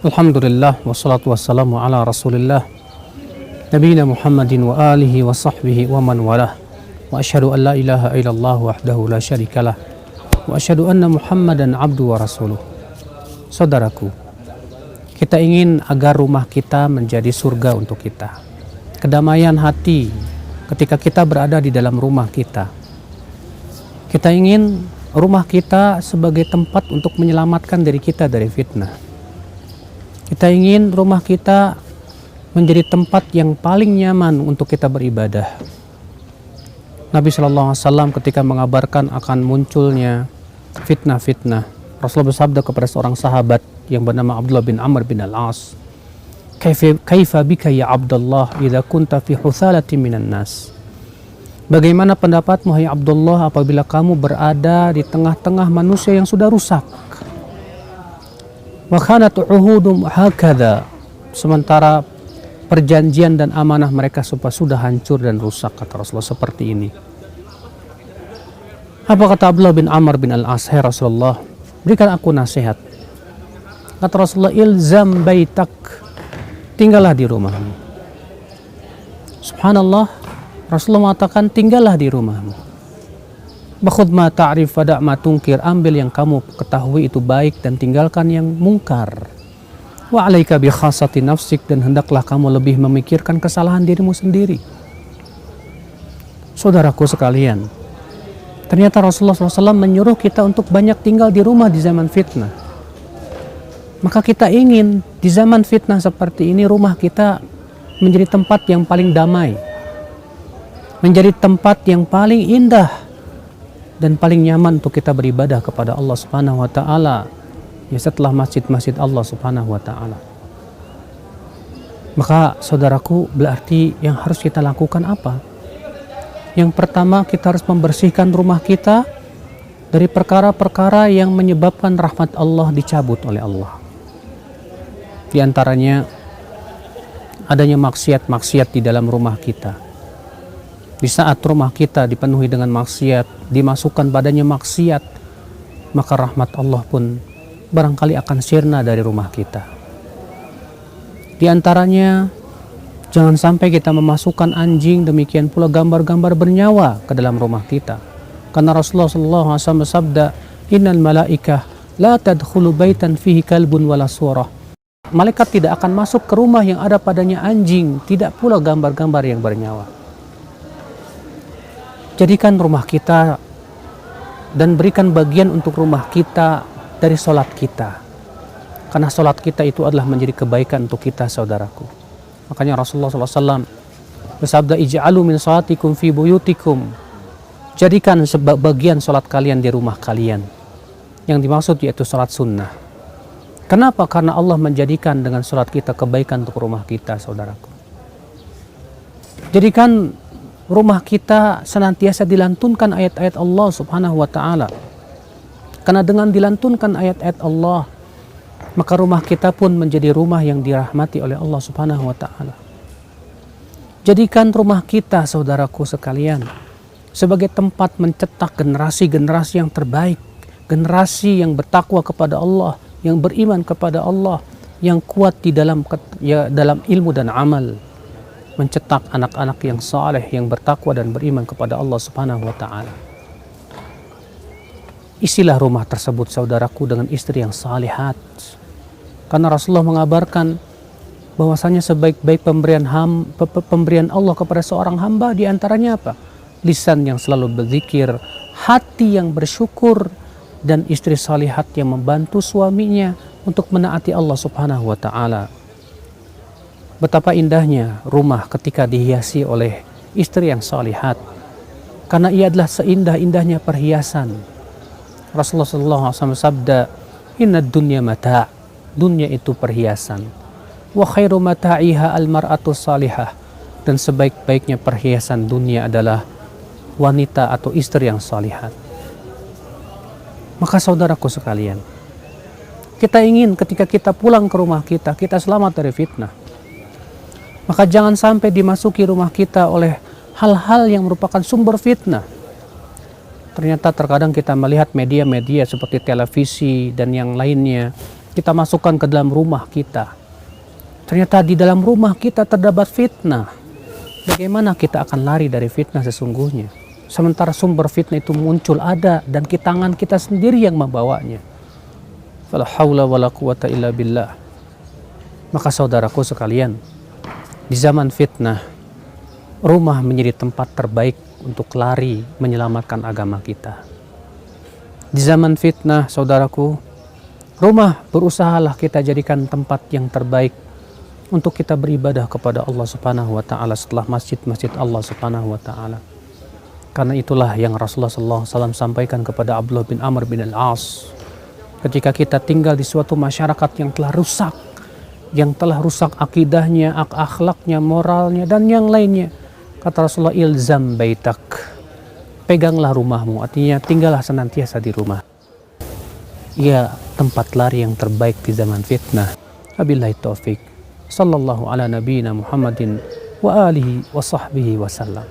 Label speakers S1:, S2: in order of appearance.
S1: Alhamdulillah wassalatu wassalamu ala Rasulillah nabiyina Muhammadin wa alihi wa sahbihi wa man walah. Wa asyhadu an la ilaha illallah wahdahu la syarikalah wa asyhadu anna Muhammadan abdu wa rasuluh. Saudaraku, kita ingin agar rumah kita menjadi surga untuk kita. Kedamaian hati ketika kita berada di dalam rumah kita. Kita ingin rumah kita sebagai tempat untuk menyelamatkan diri kita dari fitnah. Kita ingin rumah kita menjadi tempat yang paling nyaman untuk kita beribadah. Nabi SAW ketika mengabarkan akan munculnya fitnah-fitnah, Rasulullah bersabda kepada seorang sahabat yang bernama Abdullah bin Amr bin Al-As, "Kaifa bika ya Abdullah idza kunta fi huthalati minan nas?" Bagaimana pendapatmu hai Abdullah apabila kamu berada di tengah-tengah manusia yang sudah rusak? Wa kanat uhudum hakadha, sementara perjanjian dan amanah mereka sudah hancur dan rusak, kata Rasulullah, seperti ini. Apa kata Abdullah bin Amr bin Al-As? Hai Rasulullah, berikan aku nasihat. Kata Rasulullah, ilzam baitak, tinggallah di rumahmu. Subhanallah, Rasulullah mengatakan tinggallah di rumahmu. Bakhud ma ta'rif fada' ma tungkir, ambil yang kamu ketahui itu baik dan tinggalkan yang mungkar. Wa alaika bi khasati nafsik, dan hendaklah kamu lebih memikirkan kesalahan dirimu sendiri. Saudaraku sekalian, ternyata Rasulullah SAW menyuruh kita untuk banyak tinggal di rumah di zaman fitnah. Maka kita ingin di zaman fitnah seperti ini rumah kita menjadi tempat yang paling damai, menjadi tempat yang paling indah dan paling nyaman untuk kita beribadah kepada Allah Subhanahu wa taala, ya setelah masjid-masjid Allah Subhanahu wa taala. Maka saudaraku, berarti yang harus kita lakukan apa? Yang pertama, kita harus membersihkan rumah kita dari perkara-perkara yang menyebabkan rahmat Allah dicabut oleh Allah. Di antaranya adanya maksiat-maksiat di dalam rumah kita. Di saat rumah kita dipenuhi dengan maksiat, dimasukkan padanya maksiat, maka rahmat Allah pun barangkali akan sirna dari rumah kita. Di antaranya, jangan sampai kita memasukkan anjing, demikian pula gambar-gambar bernyawa ke dalam rumah kita. Karena Rasulullah SAW bersabda, innal malaikah la tadkhulu baitan fihi kalbun wala surah. Malaikat tidak akan masuk ke rumah yang ada padanya anjing, tidak pula gambar-gambar yang bernyawa. Jadikan rumah kita dan berikan bagian untuk rumah kita dari sholat kita. Karena sholat kita itu adalah menjadi kebaikan untuk kita, saudaraku. Makanya Rasulullah SAW bersabda, ij'alu min sholatikum fi buyutikum. Jadikan bagian sholat kalian di rumah kalian. Yang dimaksud yaitu sholat sunnah. Kenapa? Karena Allah menjadikan dengan sholat kita kebaikan untuk rumah kita, saudaraku. Jadikan rumah kita senantiasa dilantunkan ayat-ayat Allah Subhanahu wa ta'ala. Karena dengan dilantunkan ayat-ayat Allah, maka rumah kita pun menjadi rumah yang dirahmati oleh Allah Subhanahu wa ta'ala. Jadikan rumah kita, saudaraku sekalian, sebagai tempat mencetak generasi-generasi yang terbaik, generasi yang bertakwa kepada Allah, yang beriman kepada Allah, yang kuat di dalam ilmu dan amal, mencetak anak-anak yang saleh, yang bertakwa dan beriman kepada Allah Subhanahu wa ta'ala. Isilah rumah tersebut, saudaraku, dengan istri yang salihat. Karena Rasulullah mengabarkan bahwasanya sebaik-baik pemberian Allah kepada seorang hamba diantaranya apa? Lisan yang selalu berzikir, hati yang bersyukur, dan istri salihat yang membantu suaminya untuk menaati Allah Subhanahu wa ta'ala. Betapa indahnya rumah ketika dihiasi oleh istri yang salihat, karena ia adalah seindah-indahnya perhiasan. Rasulullah SAW sabda, inna dunya mata', dunia itu perhiasan. Wa khairu mata'iha al-mar'atu salihah, dan sebaik-baiknya perhiasan dunia adalah wanita atau istri yang salihat. Maka saudaraku sekalian, kita ingin ketika kita pulang ke rumah kita, kita selamat dari fitnah. Maka jangan sampai dimasuki rumah kita oleh hal-hal yang merupakan sumber fitnah. Ternyata terkadang kita melihat media-media seperti televisi dan yang lainnya kita masukkan ke dalam rumah kita. Ternyata di dalam rumah kita terdapat fitnah. Bagaimana kita akan lari dari fitnah sesungguhnya? Sementara sumber fitnah itu muncul ada dan tangan kita sendiri yang membawanya. Fala haula wala quwata illa billah. Maka saudaraku sekalian, di zaman fitnah, rumah menjadi tempat terbaik untuk lari menyelamatkan agama kita. Di zaman fitnah, saudaraku, rumah berusahalah kita jadikan tempat yang terbaik untuk kita beribadah kepada Allah Subhanahu wa taala setelah masjid-masjid Allah Subhanahu wa taala. Karena itulah yang Rasulullah SAW sampaikan kepada Abdullah bin Amr bin Al-As. Ketika kita tinggal di suatu masyarakat yang telah rusak akidahnya, akhlaknya, moralnya, dan yang lainnya, kata Rasulullah, ilzam baitak, peganglah rumahmu, artinya tinggallah senantiasa di rumah. Ya, tempat lari yang terbaik di zaman fitnah. Wabillahi taufik. Sallallahu ala nabiyyina Muhammadin wa alihi wa sahbihi wasallam.